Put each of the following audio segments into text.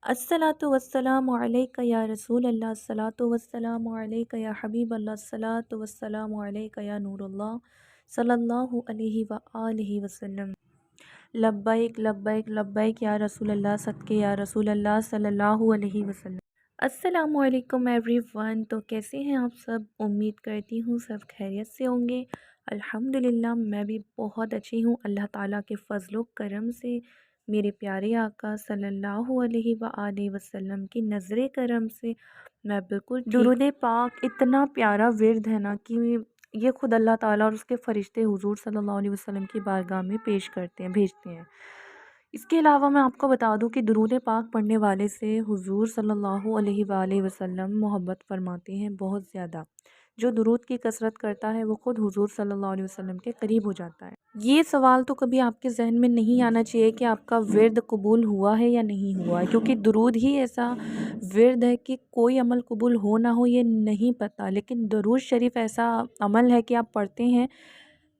الصلاۃ والسلام علیک یا رسول اللہ، الصلاۃ والسلام علیک یا حبیب اللہ، الصلاۃ والسلام علیک یا نور اللہ، صلی اللہ علیہ وآلہ وسلم۔ لبیک لبیک لبیک یا رسول اللہ، صدقے یا رسول اللہ صلی اللہ علیہ وسلم۔ السلام علیکم ایوری ون، تو کیسے ہیں آپ سب؟ امید کرتی ہوں سب خیریت سے ہوں گے۔ الحمدللہ میں بھی بہت اچھی ہوں، اللہ تعالیٰ کے فضل و کرم سے، میرے پیارے آقا صلی اللہ علیہ وآلہ وسلم کی نظر کرم سے میں بالکل ٹھیک۔ درود پاک اتنا پیارا ورد ہے نا کہ یہ خود اللہ تعالیٰ اور اس کے فرشتے حضور صلی اللہ علیہ وسلم کی بارگاہ میں پیش کرتے ہیں، بھیجتے ہیں۔ اس کے علاوہ میں آپ کو بتا دوں کہ درود پاک پڑھنے والے سے حضور صلی اللہ علیہ وآلہ وسلم محبت فرماتے ہیں بہت زیادہ۔ جو درود کی کثرت کرتا ہے وہ خود حضور صلی اللہ علیہ وسلم کے قریب ہو جاتا ہے۔ یہ سوال تو کبھی آپ کے ذہن میں نہیں آنا چاہیے کہ آپ کا ورد قبول ہوا ہے یا نہیں ہوا ہے، کیونکہ درود ہی ایسا ورد ہے کہ کوئی عمل قبول ہو نہ ہو یہ نہیں پتہ، لیکن درود شریف ایسا عمل ہے کہ آپ پڑھتے ہیں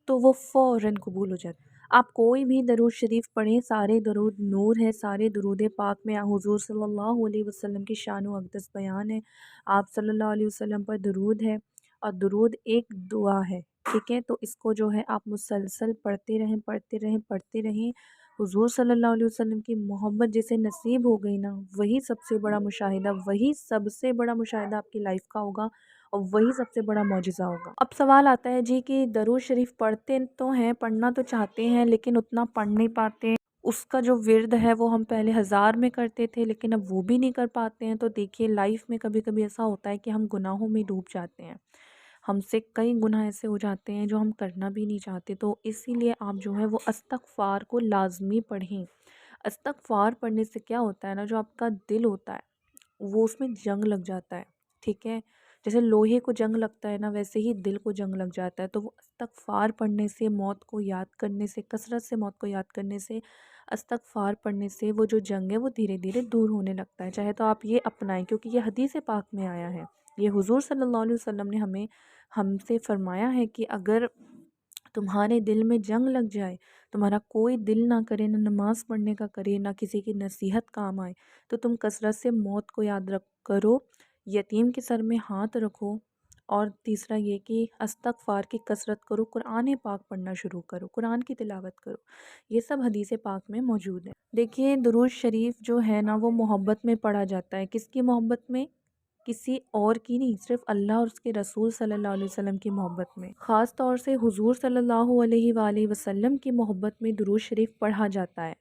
تو وہ فوراً قبول ہو جاتا ہے۔ آپ کوئی بھی درود شریف پڑھیں، سارے درود نور ہے، سارے درود پاک میں حضور صلی اللہ علیہ وسلم کی شان و اقدس بیان ہے، آپ صلی اللہ علیہ وسلم پر درود ہے، اور درود ایک دعا ہے، ٹھیک ہے؟ تو اس کو جو ہے آپ مسلسل پڑھتے رہیں پڑھتے رہیں پڑھتے رہیں۔ حضور صلی اللہ علیہ وسلم کی محبت جسے نصیب ہو گئی نا، وہی سب سے بڑا مشاہدہ، وہی سب سے بڑا مشاہدہ آپ کی لائف کا ہوگا، اور وہی سب سے بڑا معجزہ ہوگا۔ اب سوال آتا ہے جی کہ درود شریف پڑھتے تو ہیں، پڑھنا تو چاہتے ہیں، لیکن اتنا پڑھ نہیں پاتے۔ اس کا جو ورد ہے وہ ہم پہلے 1000 میں کرتے تھے، لیکن اب وہ بھی نہیں کر پاتے ہیں۔ تو دیکھیے لائف میں کبھی کبھی ایسا ہوتا ہے کہ ہم گناہوں میں ڈوب جاتے ہیں، ہم سے کئی گناہ ایسے ہو جاتے ہیں جو ہم کرنا بھی نہیں چاہتے۔ تو اسی لیے آپ جو ہے وہ استغفار کو لازمی پڑھیں۔ استغفار پڑھنے سے کیا ہوتا ہے نا، جو آپ کا دل ہوتا ہے وہ اس میں جنگ لگ جاتا ہے، ٹھیک ہے؟ جیسے لوہے کو جنگ لگتا ہے نا، ویسے ہی دل کو جنگ لگ جاتا ہے۔ تو وہ استغفار پڑھنے سے، موت کو یاد کرنے سے، کثرت سے موت کو یاد کرنے سے، استغفار پڑھنے سے وہ جو جنگ ہے وہ دھیرے دھیرے دور ہونے لگتا ہے۔ چاہے تو آپ یہ اپنائیں، کیونکہ یہ حدیث پاک میں آیا ہے، یہ حضور صلی اللہ علیہ وسلم نے ہم سے فرمایا ہے کہ اگر تمہارے دل میں جنگ لگ جائے، تمہارا کوئی دل نہ کرے، نہ نماز پڑھنے کا کرے، نہ کسی کی نصیحت کام آئے، تو تم کثرت سے موت کو یاد کرو، یتیم کے سر میں ہاتھ رکھو، اور تیسرا یہ کہ استغفار کی کثرت کرو، قرآن پاک پڑھنا شروع کرو، قرآن کی تلاوت کرو۔ یہ سب حدیث پاک میں موجود ہے۔ دیکھیے درود شریف جو ہے نا وہ محبت میں پڑھا جاتا ہے۔ کس کی محبت میں؟ کسی اور کی نہیں، صرف اللہ اور اس کے رسول صلی اللہ علیہ وسلم کی محبت میں، خاص طور سے حضور صلی اللہ علیہ وآلہ وسلم کی محبت میں درود شریف پڑھا جاتا ہے۔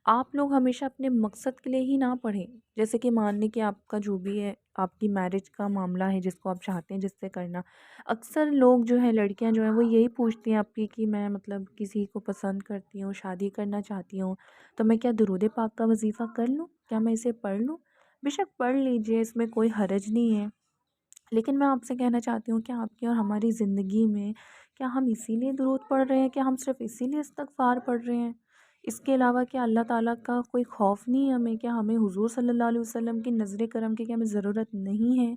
آپ لوگ ہمیشہ اپنے مقصد کے لیے ہی نہ پڑھیں، جیسے کہ مان لیں کہ آپ کا جو بھی ہے، آپ کی میرج کا معاملہ ہے جس کو آپ چاہتے ہیں جس سے کرنا، اکثر لوگ جو ہیں، لڑکیاں جو ہیں وہ یہی پوچھتی ہیں آپ کی کہ میں مطلب کسی کو پسند کرتی ہوں، شادی کرنا چاہتی ہوں، تو میں کیا درود پاک کا وظیفہ کر لوں؟ کیا میں اسے پڑھ لوں؟ بے شک پڑھ لیجئے، اس میں کوئی حرج نہیں ہے، لیکن میں آپ سے کہنا چاہتی ہوں کہ آپ کی اور ہماری زندگی میں کیا ہم اسی لیے درود پڑھ رہے ہیں؟ کیا ہم صرف اسی لیے استغفار پڑھ رہے ہیں؟ اس کے علاوہ کیا اللہ تعالیٰ کا کوئی خوف نہیں ہے ہمیں؟ کیا ہمیں حضور صلی اللہ علیہ وسلم کی نظر کرم کی کیا ہمیں ضرورت نہیں ہے؟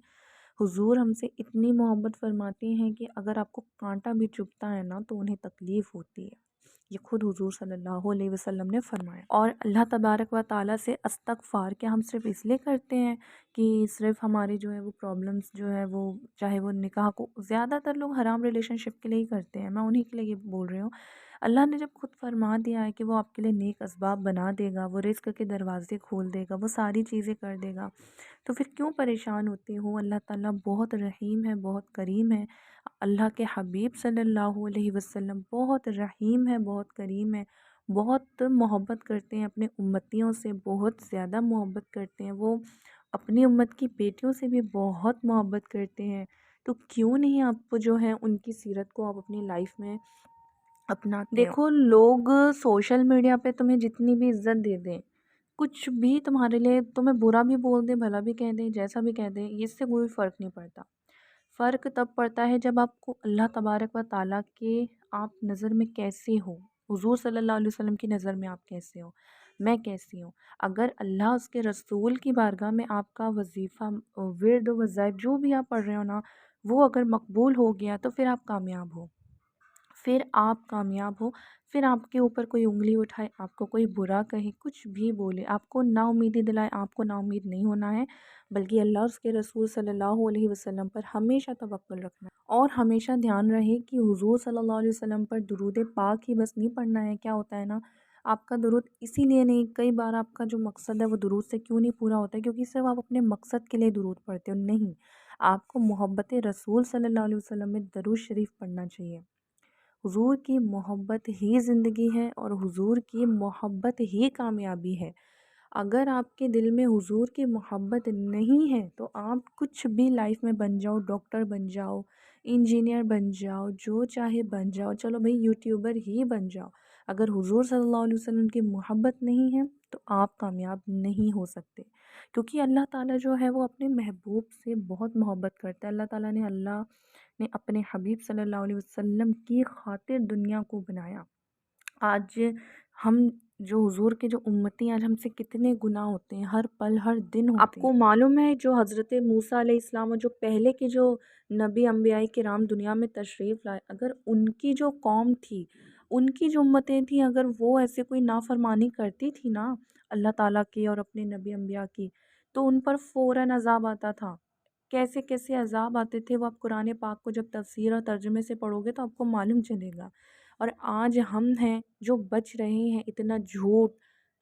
حضور ہم سے اتنی محبت فرماتے ہیں کہ اگر آپ کو کانٹا بھی چبھتا ہے نا تو انہیں تکلیف ہوتی ہے، یہ خود حضور صلی اللہ علیہ وسلم نے فرمایا۔ اور اللہ تبارک و تعالیٰ سے استغفار کیا ہم صرف اس لیے کرتے ہیں کہ صرف ہماری جو ہے وہ پرابلمس جو ہے وہ، چاہے وہ نکاح کو، زیادہ تر لوگ حرام ریلیشن شپ کے لیے ہی کرتے ہیں، میں انہی کے لیے یہ بول رہی ہوں۔ اللہ نے جب خود فرما دیا ہے کہ وہ آپ کے لیے نیک اسباب بنا دے گا، وہ رزق کے دروازے کھول دے گا، وہ ساری چیزیں کر دے گا، تو پھر کیوں پریشان ہوتے ہو؟ اللہ تعالیٰ بہت رحیم ہے، بہت کریم ہے۔ اللہ کے حبیب صلی اللہ علیہ وسلم بہت رحیم ہے، بہت کریم ہے، بہت محبت کرتے ہیں اپنے امتیوں سے، بہت زیادہ محبت کرتے ہیں، وہ اپنی امت کی بیٹیوں سے بھی بہت محبت کرتے ہیں۔ تو کیوں نہیں آپ جو ہے ان کی سیرت کو آپ اپنی لائف میں اپناتے ہو؟ دیکھو لوگ سوشل میڈیا پہ تمہیں جتنی بھی عزت دے دیں، کچھ بھی تمہارے لیے، تمہیں برا بھی بول دیں، بھلا بھی کہہ دیں، جیسا بھی کہہ دیں، اس سے کوئی فرق نہیں پڑتا۔ فرق تب پڑتا ہے جب آپ کو اللہ تبارک و تعالیٰ کے، آپ نظر میں کیسے ہو، حضور صلی اللہ علیہ وسلم کی نظر میں آپ کیسے ہو، میں کیسی ہوں۔ اگر اللہ اس کے رسول کی بارگاہ میں آپ کا وظیفہ، ورد و وظائف جو بھی آپ پڑھ رہے ہو نا، وہ اگر مقبول ہو گیا تو پھر آپ کامیاب ہو، پھر آپ کامیاب ہو، پھر آپ کے اوپر کوئی انگلی اٹھائے، آپ کو کوئی برا کہے، کچھ بھی بولے، آپ کو نا امیدی دلائے، آپ کو نا امید نہیں ہونا ہے، بلکہ اللہ اور اس کے رسول صلی اللہ علیہ وسلم پر ہمیشہ توکل رکھنا ہے۔ اور ہمیشہ دھیان رہے کہ حضور صلی اللہ علیہ وسلم پر درود پاک ہی بس نہیں پڑھنا ہے۔ کیا ہوتا ہے نا، آپ کا درود اسی لیے نہیں، کئی بار آپ کا جو مقصد ہے وہ درود سے کیوں نہیں پورا ہوتا ہے، کیونکہ صرف آپ اپنے مقصد کے لیے درود پڑھتے ہو، نہیں، آپ کو محبت رسول صلی اللہ علیہ وسلم میں درود شریف پڑھنا چاہیے۔ حضور کی محبت ہی زندگی ہے اور حضور کی محبت ہی کامیابی ہے۔ اگر آپ کے دل میں حضور کی محبت نہیں ہے تو آپ کچھ بھی لائف میں بن جاؤ، ڈاکٹر بن جاؤ، انجینئر بن جاؤ، جو چاہے بن جاؤ، چلو بھئی یوٹیوبر ہی بن جاؤ، اگر حضور صلی اللہ علیہ وسلم کی محبت نہیں ہے تو آپ کامیاب نہیں ہو سکتے، کیونکہ اللہ تعالیٰ جو ہے وہ اپنے محبوب سے بہت محبت کرتا ہے۔ اللہ تعالیٰ نے اپنے حبیب صلی اللہ علیہ وسلم کی خاطر دنیا کو بنایا۔ آج ہم جو حضور کے جو امتی ہیں، آج ہم سے کتنے گناہ ہوتے ہیں، ہر پل ہر دن ہوتے ہیں۔ آپ کو معلوم ہے جو حضرت موسیٰ علیہ السلام اور جو پہلے کے جو نبی انبیاء کرام دنیا میں تشریف لائے، اگر ان کی جو قوم تھی، ان کی جو امتیں تھیں، اگر وہ ایسے کوئی نافرمانی کرتی تھی نا اللہ تعالیٰ کی اور اپنے نبی انبیاء کی، تو ان پر فوراً عذاب آتا تھا۔ کیسے کیسے عذاب آتے تھے وہ آپ قرآن پاک کو جب تفسیر اور ترجمے سے پڑھو گے تو آپ کو معلوم چلے گا۔ اور آج ہم ہیں جو بچ رہے ہیں اتنا جھوٹ،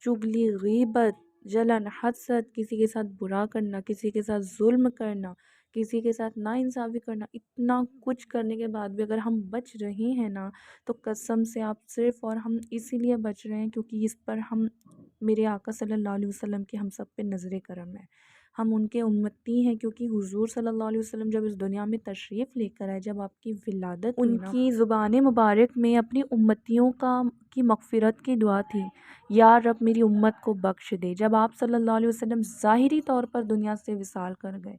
چغلی، غیبت، جلن، حسد، کسی کے ساتھ برا کرنا، کسی کے ساتھ ظلم کرنا، کسی کے ساتھ ناانصافی کرنا، اتنا کچھ کرنے کے بعد بھی اگر ہم بچ رہے ہیں نا تو قسم سے آپ صرف اور ہم اسی لیے بچ رہے ہیں کیونکہ اس پر ہم میرے آقا صلی اللہ علیہ وسلم کی ہم سب پہ نظر کرم ہے، ہم ان کے امتی ہیں، کیونکہ حضور صلی اللہ علیہ وسلم جب اس دنیا میں تشریف لے کر آئے، جب آپ کی ولادت ہوئی نا، ان کی زبان مبارک میں اپنی امتیوں کی مغفرت کی دعا تھی، یا رب میری امت کو بخش دے۔ جب آپ صلی اللہ علیہ وسلم ظاہری طور پر دنیا سے وصال کر گئے،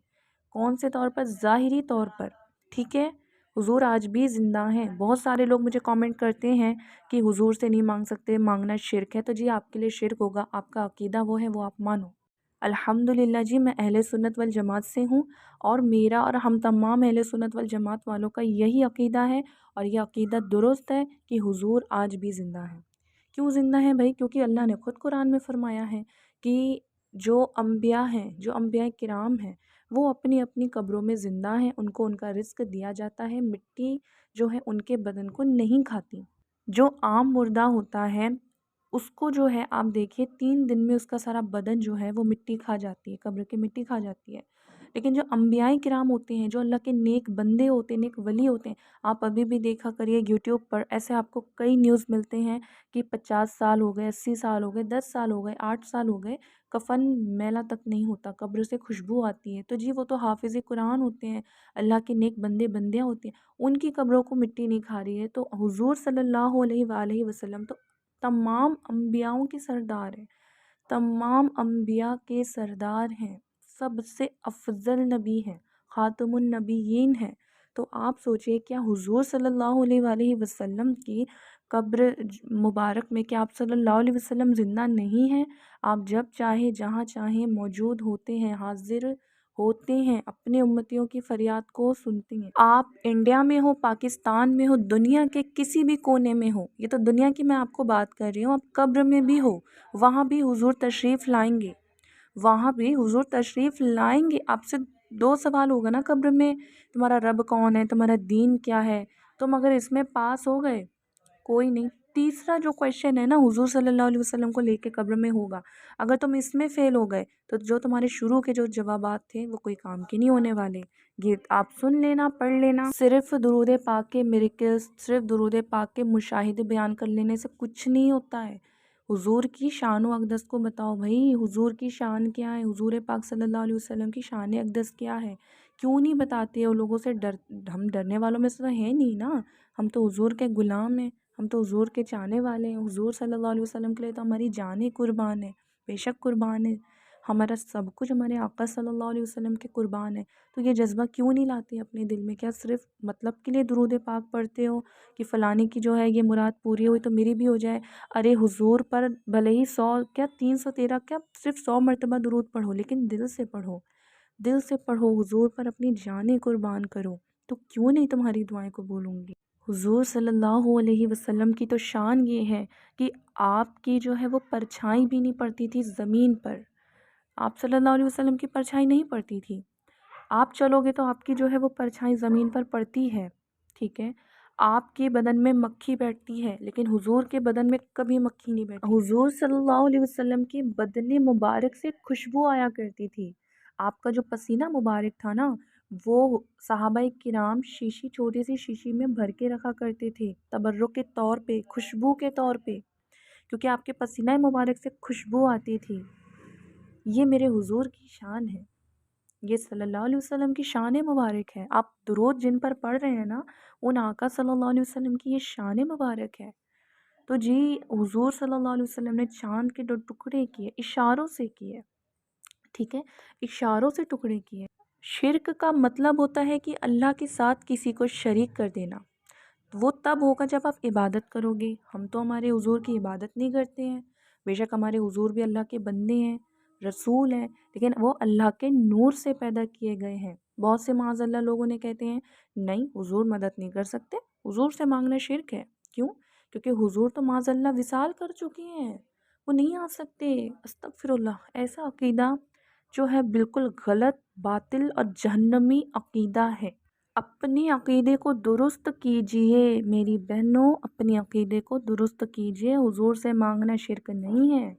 کون سے طور پر؟ ظاہری طور پر، ٹھیک ہے؟ حضور آج بھی زندہ ہیں۔ بہت سارے لوگ مجھے کامنٹ کرتے ہیں کہ حضور سے نہیں مانگ سکتے، مانگنا شرک ہے، تو جی آپ کے لیے شرک ہوگا، آپ کا عقیدہ وہ ہے، وہ آپ مانو۔ الحمدللہ جی میں اہل سنت والجماعت سے ہوں، اور میرا اور ہم تمام اہل سنت والجماعت والوں کا یہی عقیدہ ہے، اور یہ عقیدہ درست ہے کہ حضور آج بھی زندہ ہیں۔ کیوں زندہ ہیں بھائی؟ کیونکہ اللہ نے خود قرآن میں فرمایا ہے کہ جو انبیاء ہیں، جو انبیاء کرام ہیں، وہ اپنی اپنی قبروں میں زندہ ہیں، ان کو ان کا رزق دیا جاتا ہے، مٹی جو ہے ان کے بدن کو نہیں کھاتی۔ جو عام مردہ ہوتا ہے اس کو جو ہے آپ دیکھیے 3 دن میں اس کا سارا بدن جو ہے وہ مٹی کھا جاتی ہے، قبر کی مٹی کھا جاتی ہے، لیکن جو انبیاء کرام ہوتے ہیں، جو اللہ کے نیک بندے ہوتے ہیں، نیک ولی ہوتے ہیں، آپ ابھی بھی دیکھا کریے یوٹیوب پر ایسے آپ کو کئی نیوز ملتے ہیں کہ 50 سال ہو گئے، 80 سال ہو گئے، 10 سال ہو گئے، 8 سال ہو گئے، کفن میلا تک نہیں ہوتا، قبر سے خوشبو آتی ہے، تو جی وہ تو حافظ قرآن ہوتے ہیں، اللہ کے نیک بندے بندیاں ہوتے ہیں، ان کی قبروں کو مٹی نہیں کھا رہی ہے۔ تو حضور صلی اللہ علیہ وآلہ وسلم تو تمام انبیاؤں کے سردار ہیں، تمام انبیاء کے سردار ہیں، سب سے افضل نبی ہیں، خاتم النبیین ہیں۔ تو آپ سوچئے کیا حضور صلی اللہ علیہ وآلہ وسلم کی قبر مبارک میں کیا آپ صلی اللہ علیہ وسلم زندہ نہیں ہیں؟ آپ جب چاہے جہاں چاہیں موجود ہوتے ہیں، حاضر ہوتے ہیں، اپنے امتیوں کی فریاد کو سنتے ہیں۔ آپ انڈیا میں ہو، پاکستان میں ہو، دنیا کے کسی بھی کونے میں ہو، یہ تو دنیا کی میں آپ کو بات کر رہی ہوں، آپ قبر میں بھی ہو، وہاں بھی حضور تشریف لائیں گے، وہاں بھی حضور تشریف لائیں گے۔ آپ سے 2 سوال ہوگا نا قبر میں، تمہارا رب کون ہے، تمہارا دین کیا ہے، تم اگر اس میں پاس ہو گئے کوئی نہیں، تیسرا جو کویشچن ہے نا حضور صلی اللہ علیہ وسلم کو لے کے قبر میں ہوگا، اگر تم اس میں فیل ہو گئے تو جو تمہارے شروع کے جو جوابات تھے وہ کوئی کام کے نہیں ہونے والے۔ یہ آپ سن لینا، پڑھ لینا، صرف درود پاک کے میریکلز، صرف درود پاک کے مشاہدے بیان کر لینے سے کچھ نہیں ہوتا ہے۔ حضور کی شان و اقدس کو بتاؤ بھائی، حضور کی شان کیا ہے، حضور پاک صلی اللہ علیہ وسلم کی شان اقدس کیا ہے، کیوں نہیں بتاتے ہو؟ لوگوں سے ہم ڈرنے والوں میں سے تو ہے نہیں نا، ہم تو حضور کے غلام ہیں، ہم تو حضور کے چاہنے والے ہیں، حضور صلی اللہ علیہ وسلم کے لیے تو ہماری جانیں قربان ہے، بے شک قربان ہے، ہمارا سب کچھ ہمارے آقا صلی اللہ علیہ وسلم کے قربان ہے۔ تو یہ جذبہ کیوں نہیں لاتے اپنے دل میں؟ کیا صرف مطلب کے لیے درود پاک پڑھتے ہو کہ فلانی کی جو ہے یہ مراد پوری ہوئی تو میری بھی ہو جائے؟ ارے حضور پر بھلے ہی 100 کیا 313 کیا صرف 100 مرتبہ درود پڑھو، لیکن دل سے پڑھو، دل سے پڑھو، حضور پر اپنی جانیں قربان کرو، تو کیوں نہیں تمہاری دعائیں قبول ہوں گی۔ حضور صلی اللہ علیہ وسلم کی تو شان یہ ہے کہ آپ کی جو ہے وہ پرچھائی بھی نہیں پڑتی تھی زمین پر. آپ صلی اللہ علیہ وسلم کی پرچھائی نہیں پڑتی تھی. آپ چلو گے تو آپ کی جو ہے وہ پرچھائی زمین پر پڑتی ہے. ٹھیک ہے. آپ کے بدن میں مکھی بیٹھتی ہے لیکن حضور کے بدن میں کبھی مکھی نہیں بیٹھی. حضور صلی اللہ علیہ وسلم کی بدن مبارک سے خوشبو آیا کرتی تھی. آپ کا جو پسینہ مبارک تھا نا وہ صحابہ کرام شیشی چھوٹی سی شیشی میں بھر کے رکھا کرتے تھے تبرک کے طور پہ، خوشبو کے طور پہ، کیونکہ آپ کے پسینہ مبارک سے خوشبو آتی تھی. یہ میرے حضور کی شان ہے، یہ صلی اللہ علیہ وسلم کی شان مبارک ہے. آپ درود جن پر پڑھ رہے ہیں نا ان آقا صلی اللہ علیہ وسلم کی یہ شان مبارک ہے. تو جی حضور صلی اللہ علیہ وسلم نے چاند کے 2 ٹکڑے کیے، اشاروں سے کیے. ٹھیک ہے، اشاروں سے ٹکڑے کیے. شرک کا مطلب ہوتا ہے کہ اللہ کے ساتھ کسی کو شریک کر دینا. وہ تب ہوگا جب آپ عبادت کرو گے. ہم تو ہمارے حضور کی عبادت نہیں کرتے ہیں. بے شک ہمارے حضور بھی اللہ کے بندے ہیں، رسول ہیں، لیکن وہ اللہ کے نور سے پیدا کیے گئے ہیں. بہت سے معاذ اللہ لوگوں نے کہتے ہیں نہیں حضور مدد نہیں کر سکتے، حضور سے مانگنا شرک ہے. کیوں؟ کیونکہ حضور تو معاذ اللہ وصال کر چکے ہیں، وہ نہیں آ سکتے. استغفر اللہ. ایسا عقیدہ جو ہے بالکل غلط، باطل اور جہنمی عقیدہ ہے. اپنے عقیدے کو درست کیجئے میری بہنوں، اپنے عقیدے کو درست کیجئے. حضور سے مانگنا شرک نہیں ہے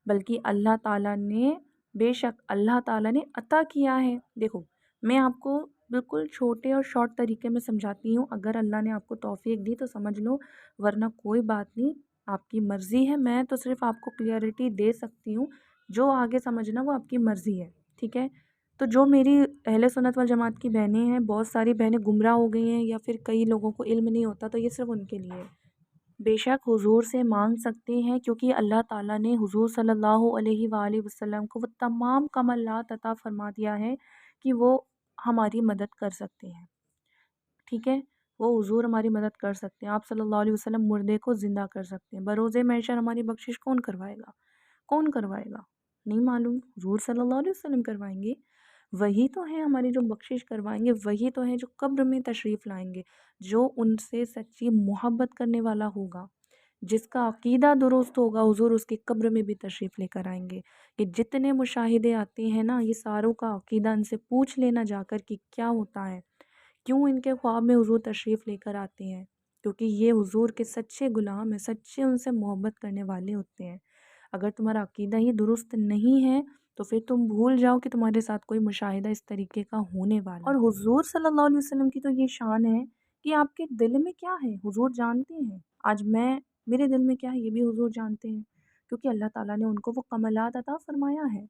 بلکہ اللہ تعالیٰ نے، بے شک اللہ تعالیٰ نے عطا کیا ہے. دیکھو میں آپ کو بالکل چھوٹے اور شارٹ طریقے میں سمجھاتی ہوں، اگر اللہ نے آپ کو توفیق دی تو سمجھ لو، ورنہ کوئی بات نہیں، آپ کی مرضی ہے. میں تو صرف آپ کو کلیئرٹی دے سکتی ہوں، جو آگے سمجھنا وہ آپ کی مرضی ہے. ٹھیک ہے. تو جو میری اہل سنت والجماعت کی بہنیں ہیں، بہت ساری بہنیں گمراہ ہو گئی ہیں یا پھر کئی لوگوں کو علم نہیں ہوتا، تو یہ صرف ان کے لیے ہے. بے شک حضور سے مانگ سکتے ہیں کیونکہ اللہ تعالیٰ نے حضور صلی اللہ علیہ وآلہ وسلم کو وہ تمام کمالات عطا فرما دیا ہے کہ وہ ہماری مدد کر سکتے ہیں. ٹھیک ہے. وہ حضور ہماری مدد کر سکتے ہیں. آپ صلی اللہ علیہ وسلم مردے کو زندہ کر سکتے ہیں. بروز محشر ہماری بخشش کون کروائے گا؟ کون کروائے گا؟ نہیں معلوم. حضور صلی اللہ علیہ وسلم کروائیں گے. وہی تو ہیں ہماری جو بخشش کروائیں گے، وہی تو ہیں جو قبر میں تشریف لائیں گے. جو ان سے سچی محبت کرنے والا ہوگا، جس کا عقیدہ درست ہوگا، حضور اس کی قبر میں بھی تشریف لے کر آئیں گے. کہ جتنے مشاہدے آتے ہیں نا، یہ ساروں کا عقیدہ ان سے پوچھ لینا جا کر کہ کیا ہوتا ہے، کیوں ان کے خواب میں حضور تشریف لے کر آتے ہیں. کیونکہ یہ حضور کے سچے غلام ہیں، سچے ان سے محبت کرنے والے ہوتے ہیں. اگر تمہارا عقیدہ ہی درست نہیں ہے تو پھر تم بھول جاؤ کہ تمہارے ساتھ کوئی مشاہدہ اس طریقے کا ہونے والا. اور حضور صلی اللہ علیہ وسلم کی تو یہ شان ہے کہ آپ کے دل میں کیا ہے حضور جانتے ہیں. آج میرے دل میں کیا ہے یہ بھی حضور جانتے ہیں، کیونکہ اللہ تعالیٰ نے ان کو وہ کمالات عطا فرمایا ہے.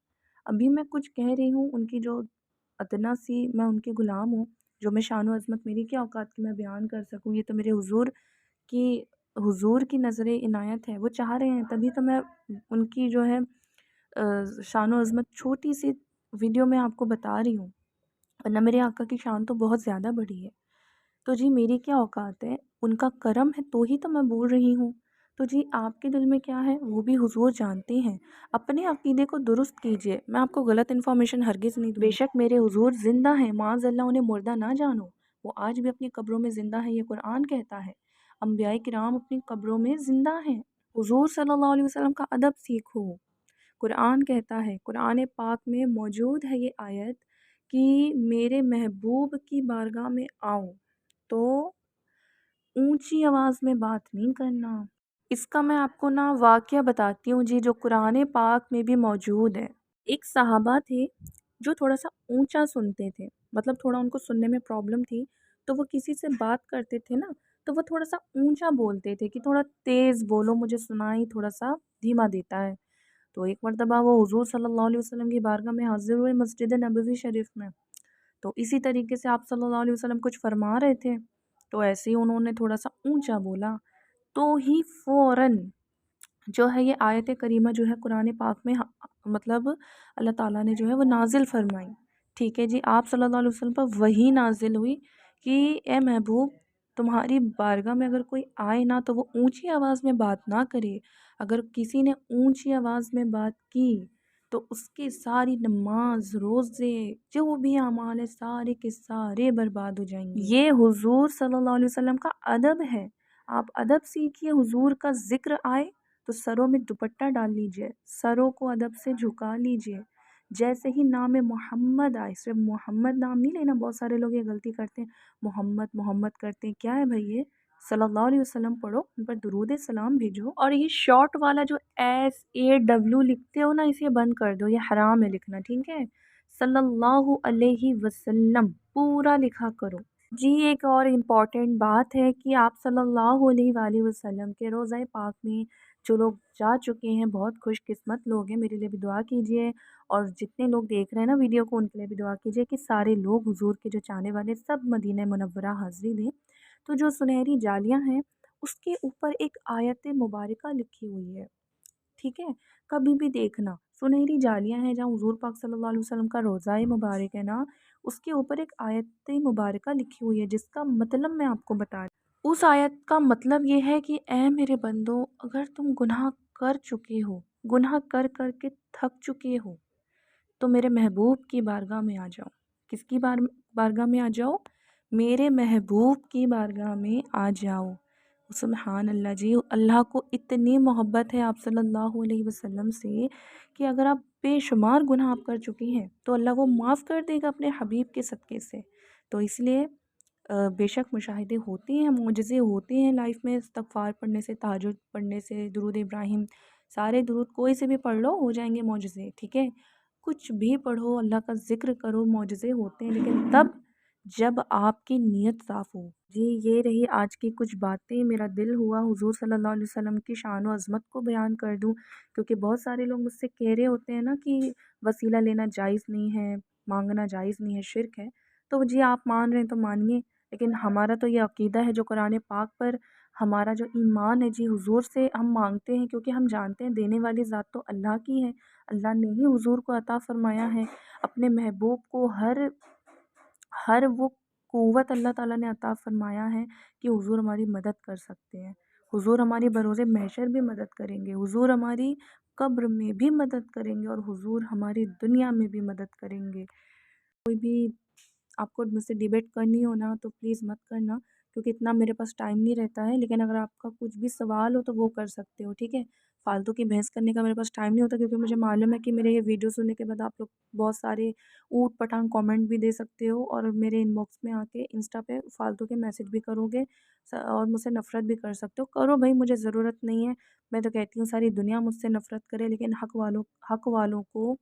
ابھی میں کچھ کہہ رہی ہوں، ان کی جو ادنا سی میں ان کی غلام ہوں، جو میں شان و عظمت میری کیا اوقات کی میں بیان کر سکوں. یہ تو میرے حضور کی نظر عنایت ہے. وہ چاہ رہے ہیں تبھی تو میں ان کی جو ہے شان و عظمت چھوٹی سی ویڈیو میں آپ کو بتا رہی ہوں، ورنہ میرے آقا کی شان تو بہت زیادہ بڑی ہے. تو جی میری کیا اوقات ہے، ان کا کرم ہے تو ہی تو میں بول رہی ہوں. تو جی آپ کے دل میں کیا ہے وہ بھی حضور جانتے ہیں. اپنے عقیدے کو درست کیجئے. میں آپ کو غلط انفارمیشن ہرگز نہیں دوں. بے شک میرے حضور زندہ ہیں، معاذ اللہ انہیں مردہ نہ جانو. وہ آج بھی اپنی قبروں میں زندہ ہے، یہ قرآن کہتا ہے. انبیاء کرام اپنی قبروں میں زندہ ہیں. حضور صلی اللہ علیہ وسلم کا ادب سیکھو. قرآن کہتا ہے، قرآن پاک میں موجود ہے یہ آیت کہ میرے محبوب کی بارگاہ میں آؤ تو اونچی آواز میں بات نہیں کرنا. اس کا میں آپ کو واقعہ بتاتی ہوں جی، جو قرآن پاک میں بھی موجود ہے. ایک صحابہ تھے جو تھوڑا سا اونچا سنتے تھے، مطلب تھوڑا ان کو سننے میں پرابلم تھی، تو وہ کسی سے بات کرتے تھے نا تو وہ تھوڑا سا اونچا بولتے تھے کہ تھوڑا تیز بولو، مجھے سنائی تھوڑا سا دھیما دیتا ہے. تو ایک مرتبہ وہ حضور صلی اللہ علیہ وسلم کی بارگاہ میں حاضر ہوئے مسجد نبوی شریف میں. تو اسی طریقے سے آپ صلی اللہ علیہ وسلم کچھ فرما رہے تھے، تو ایسے ہی انہوں نے تھوڑا سا اونچا بولا تو ہی فوراً جو ہے یہ آیت کریمہ جو ہے قرآن پاک میں مطلب اللہ تعالیٰ نے جو ہے وہ نازل فرمائی. ٹھیک ہے جی. آپ صلی اللہ علیہ وسلم پر وہی نازل ہوئی کہ اے محبوب تمہاری بارگاہ میں اگر کوئی آئے نا تو وہ اونچی آواز میں بات نہ کرے. اگر کسی نے اونچی آواز میں بات کی تو اس کی ساری نماز روزے جو بھی اعمال ہے سارے کے سارے برباد ہو جائیں گے۔ یہ حضور صلی اللہ علیہ وسلم کا ادب ہے، آپ ادب سیکھیے۔ حضور کا ذکر آئے تو سروں میں دوپٹہ ڈال لیجئے، سروں کو ادب سے جھکا لیجئے۔ جیسے ہی نام محمد آئے، صرف محمد نام نہیں لینا، بہت سارے لوگ یہ غلطی کرتے ہیں، محمد محمد کرتے ہیں، کیا ہے بھائی یہ؟ صلی اللہ علیہ وسلم پڑھو، ان پر درود سلام بھیجو۔ اور یہ شارٹ والا جو SAW لکھتے ہو نا، اسے بند کر دو، یہ حرام ہے لکھنا، ٹھیک ہے؟ صلی اللہ علیہ وسلم پورا لکھا کرو۔ جی ایک اور امپورٹنٹ بات ہے کہ آپ صلی اللہ علیہ وآلہ وسلم کے روضہ پاک میں جو لوگ جا چکے ہیں بہت خوش قسمت لوگ ہیں، میرے لیے بھی دعا کیجئے، اور جتنے لوگ دیکھ رہے ہیں نا ویڈیو کو ان کے لیے بھی دعا کیجئے کہ سارے لوگ حضور کے جو چاہنے والے سب مدینہ منورہ حاضری دیں۔ تو جو سنہری جالیاں ہیں اس کے اوپر ایک آیت مبارکہ لکھی ہوئی ہے، ٹھیک ہے؟ کبھی بھی دیکھنا، سنہری جالیاں ہیں جہاں حضور پاک صلی اللہ علیہ وسلم کا روضہ مبارک ہے نا، اس کے اوپر ایک آیت مبارکہ لکھی ہوئی ہے جس کا مطلب میں آپ کو بتا رہی ہوں۔ اس آیت کا مطلب یہ ہے کہ اے میرے بندو، اگر تم گناہ کر چکے ہو، گناہ کر کر کے تھک چکے ہو، تو میرے محبوب کی بارگاہ میں آ جاؤ۔ کس کی بارگاہ میں آ جاؤ؟ میرے محبوب کی بارگاہ میں آ جاؤ۔ سبحان اللہ جی، اللہ کو اتنی محبت ہے آپ صلی اللہ علیہ وسلم سے کہ اگر آپ بے شمار گناہ آپ کر چکی ہیں تو اللہ وہ معاف کر دے گا اپنے حبیب کے صدقے سے۔ تو اس لیے بے شک مشاہدے ہوتے ہیں، معجزے ہوتے ہیں لائف میں، استغفار پڑھنے سے، تہجد پڑھنے سے، درود ابراہیم، سارے درود کوئی سے بھی پڑھ لو ہو جائیں گے معجزے، ٹھیک ہے؟ کچھ بھی پڑھو، اللہ کا ذکر کرو، معجزے ہوتے ہیں، لیکن تب جب آپ کی نیت صاف ہو۔ جی یہ رہی آج کی کچھ باتیں، میرا دل ہوا حضور صلی اللہ علیہ وسلم کی شان و عظمت کو بیان کر دوں، کیونکہ بہت سارے لوگ مجھ سے کہہ رہے ہوتے ہیں نا کہ وسیلہ لینا جائز نہیں ہے، مانگنا جائز نہیں ہے، شرک ہے۔ تو جی آپ مان رہے ہیں تو مانیے، لیکن ہمارا تو یہ عقیدہ ہے جو قرآن پاک پر ہمارا جو ایمان ہے، جی حضور سے ہم مانگتے ہیں کیونکہ ہم جانتے ہیں دینے والی ذات تو اللہ کی ہے، اللہ نے ہی حضور کو عطا فرمایا ہے، اپنے محبوب کو ہر وہ قوت اللہ تعالیٰ نے عطا فرمایا ہے کہ حضور ہماری مدد کر سکتے ہیں، حضور ہماری بروز محشر بھی مدد کریں گے، حضور ہماری قبر میں بھی مدد کریں گے، اور حضور ہماری دنیا میں بھی مدد کریں گے۔ کوئی بھی آپ کو مجھ سے ڈیبیٹ کرنی ہو نا تو پلیز مت کرنا، کیونکہ اتنا میرے پاس ٹائم نہیں رہتا ہے، لیکن اگر آپ کا کچھ بھی سوال ہو تو وہ کر سکتے ہو، ٹھیک ہے؟ فالتو کی بحث کرنے کا میرے پاس ٹائم نہیں ہوتا، کیونکہ مجھے معلوم ہے کہ میرے یہ ویڈیو سننے کے بعد آپ لوگ بہت سارے اوٹ پٹانگ کامنٹ بھی دے سکتے ہو، اور میرے ان باکس میں آ کے انسٹا پہ فالتو کے میسج بھی کرو گے، اور مجھ سے نفرت بھی کر سکتے ہو، کرو بھائی، مجھے ضرورت نہیں ہے۔ میں تو کہتی ہوں ساری دنیا مجھ سے نفرت کرے، لیکن حق والوں کو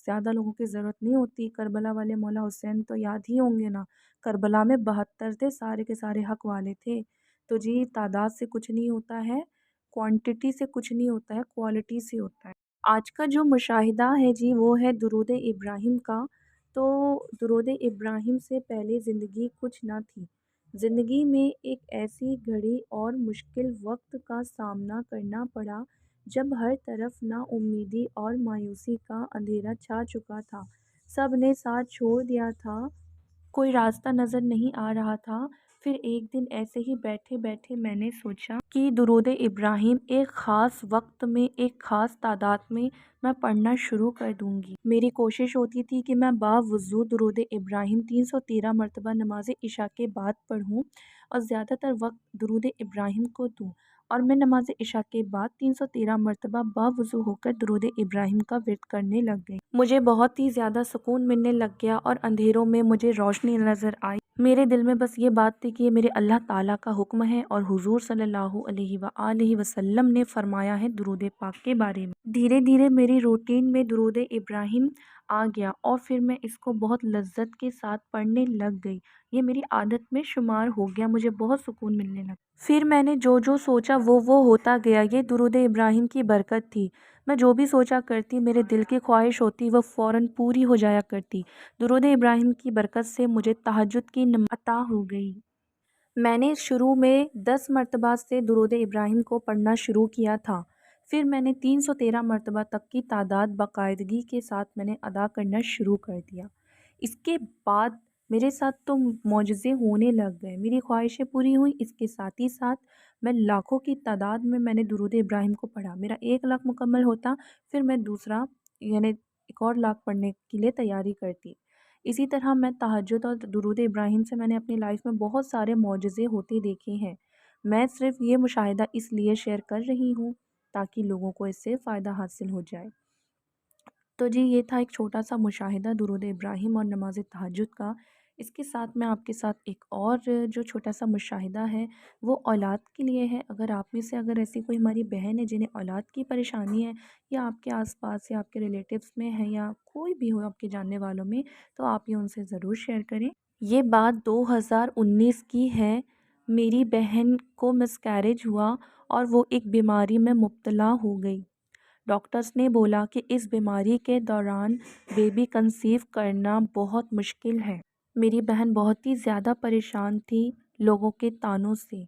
زیادہ لوگوں کی ضرورت نہیں ہوتی۔ کربلا والے مولا حسین تو یاد ہی ہوں گے نا، کربلا میں 72 تھے، سارے کے سارے حق والے تھے۔ تو جی تعداد سے کچھ نہیں ہوتا ہے، کوانٹٹی سے کچھ نہیں ہوتا ہے، کوالٹی سے ہوتا ہے۔ آج کا جو مشاہدہ ہے جی وہ ہے درود ابراہیم کا۔ تو درود ابراہیم سے پہلے زندگی کچھ نہ تھی، زندگی میں ایک ایسی گھڑی اور مشکل وقت کا سامنا کرنا پڑا جب ہر طرف نا امیدی اور مایوسی کا اندھیرا چھا چکا تھا، سب نے ساتھ چھوڑ دیا تھا، کوئی راستہ نظر نہیں آ رہا تھا۔ پھر ایک دن ایسے ہی بیٹھے بیٹھے میں نے سوچا کہ درود ابراہیم ایک خاص وقت میں ایک خاص تعداد میں پڑھنا شروع کر دوں گی۔ میری کوشش ہوتی تھی کہ میں باوضو درود ابراہیم 313 مرتبہ نماز عشاء کے بعد پڑھوں اور زیادہ تر وقت درود ابراہیم کو دوں، اور میں نماز عشاء کے بعد 313 مرتبہ باوضو ہو کر درود ابراہیم کا ورد کرنے لگ گئی۔ مجھے بہت ہی زیادہ سکون ملنے لگ گیا اور اندھیروں میں مجھے روشنی نظر آئی۔ میرے دل میں بس یہ بات تھی کہ یہ میرے اللہ تعالیٰ کا حکم ہے، اور حضور صلی اللہ علیہ وآلہ وسلم نے فرمایا ہے درود پاک کے بارے میں۔ دھیرے دھیرے میری روٹین میں درود ابراہیم آ گیا، اور پھر میں اس کو بہت لذت کے ساتھ پڑھنے لگ گئی، یہ میری عادت میں شمار ہو گیا، مجھے بہت سکون ملنے لگا۔ پھر میں نے جو سوچا وہ ہوتا گیا، یہ درود ابراہیم کی برکت تھی۔ میں جو بھی سوچا کرتی، میرے دل کی خواہش ہوتی، وہ فوراً پوری ہو جایا کرتی۔ درود ابراہیم کی برکت سے مجھے تہجد کی نماز عطا ہو گئی۔ میں نے شروع میں 10 مرتبہ سے درود ابراہیم کو پڑھنا شروع کیا تھا، پھر میں نے 313 مرتبہ تک کی تعداد باقاعدگی کے ساتھ میں نے ادا کرنا شروع کر دیا۔ اس کے بعد میرے ساتھ تو معجزے ہونے لگ گئے، میری خواہشیں پوری ہوئیں، اس کے ساتھ ہی ساتھ میں لاکھوں کی تعداد میں نے درود ابراہیم کو پڑھا۔ میرا 1 لاکھ مکمل ہوتا، پھر میں دوسرا یعنی ایک اور لاکھ پڑھنے کے لیے تیاری کرتی۔ اسی طرح میں تہجد اور درود ابراہیم سے میں نے اپنی لائف میں بہت سارے معجزے ہوتے دیکھے ہیں۔ میں صرف یہ مشاہدہ اس لیے شیئر کر رہی ہوں تاکہ لوگوں کو اس سے فائدہ حاصل ہو جائے۔ تو جی یہ تھا ایک چھوٹا سا مشاہدہ درود ابراہیم اور نماز تہجد کا۔ اس کے ساتھ میں آپ کے ساتھ ایک اور جو چھوٹا سا مشاہدہ ہے وہ اولاد کے لیے ہے۔ اگر آپ میں سے اگر ایسی کوئی ہماری بہن ہے جنہیں اولاد کی پریشانی ہے، یا آپ کے آس پاس یا آپ کے ریلیٹیوز میں ہے، یا کوئی بھی ہو آپ کے جاننے والوں میں، تو آپ یہ ان سے ضرور شیئر کریں۔ یہ بات 2019 کی ہے۔ میری بہن کو مسکیریج ہوا اور وہ ایک بیماری میں مبتلا ہو گئی۔ ڈاکٹرز نے بولا کہ اس بیماری کے دوران بیبی کنسیو کرنا بہت مشکل ہے۔ میری بہن بہت ہی زیادہ پریشان تھی لوگوں کے طعنوں سے۔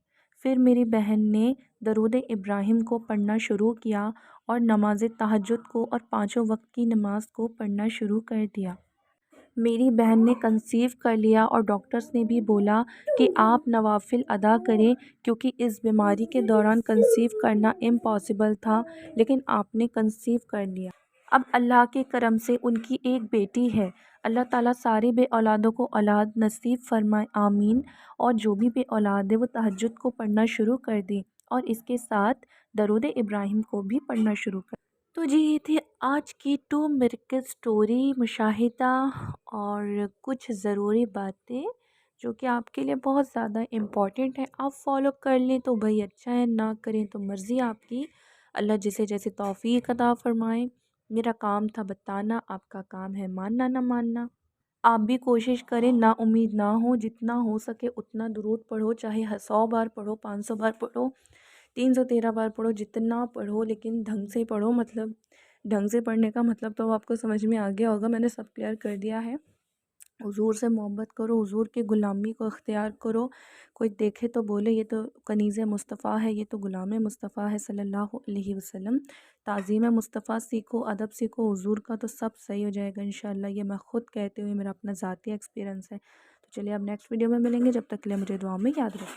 پھر میری بہن نے درود ابراہیم کو پڑھنا شروع کیا اور نماز تہجد کو اور 5 وقت کی نماز کو پڑھنا شروع کر دیا۔ میری بہن نے کنسیو کر لیا اور ڈاکٹرز نے بھی بولا کہ آپ نوافل ادا کریں کیونکہ اس بیماری کے دوران کنسیو کرنا امپاسبل تھا، لیکن آپ نے کنسیو کر لیا۔ اب اللہ کے کرم سے ان کی ایک بیٹی ہے۔ اللہ تعالیٰ سارے بے اولادوں کو اولاد نصیب فرمائے، آمین۔ اور جو بھی بے اولاد ہے وہ تہجد کو پڑھنا شروع کر دیں اور اس کے ساتھ درود ابراہیم کو بھی پڑھنا شروع کر دیں۔ تو جی یہ تھی آج کی 2 میریکل سٹوری، مشاہدہ اور کچھ ضروری باتیں جو کہ آپ کے لیے بہت زیادہ امپورٹنٹ ہے۔ آپ فالو کر لیں تو بھائی اچھا ہے، نہ کریں تو مرضی آپ کی۔ اللہ جسے جیسے توفیق عطا فرمائے۔ میرا کام تھا بتانا، آپ کا کام ہے ماننا نہ ماننا۔ آپ بھی کوشش کریں، نا امید نہ ہو، جتنا ہو سکے اتنا درود پڑھو، چاہے 100 بار پڑھو، 500 بار پڑھو، 313 بار پڑھو، جتنا پڑھو لیکن ڈھنگ سے پڑھو۔ مطلب ڈھنگ سے پڑھنے کا مطلب تو آپ کو سمجھ میں آ گیا ہوگا، میں نے سب کلیئر کر دیا ہے۔ حضور سے محبت کرو، حضور کی غلامی کو اختیار کرو۔ کوئی دیکھے تو بولے یہ تو کنیز مصطفیٰ ہے، یہ تو غلام مصطفیٰ ہے صلی اللہ علیہ وسلم۔ تعظیم مصطفیٰ سیکھو، ادب سیکھو حضور کا، تو سب صحیح ہو جائے گا انشاءاللہ۔ یہ میں خود کہتے ہوئے میرا اپنا ذاتی ایکسپیرینس ہے۔ تو چلیے اب نیکسٹ ویڈیو میں ملیں گے، جب تک کے لیے مجھے دعا میں یاد رکھیں۔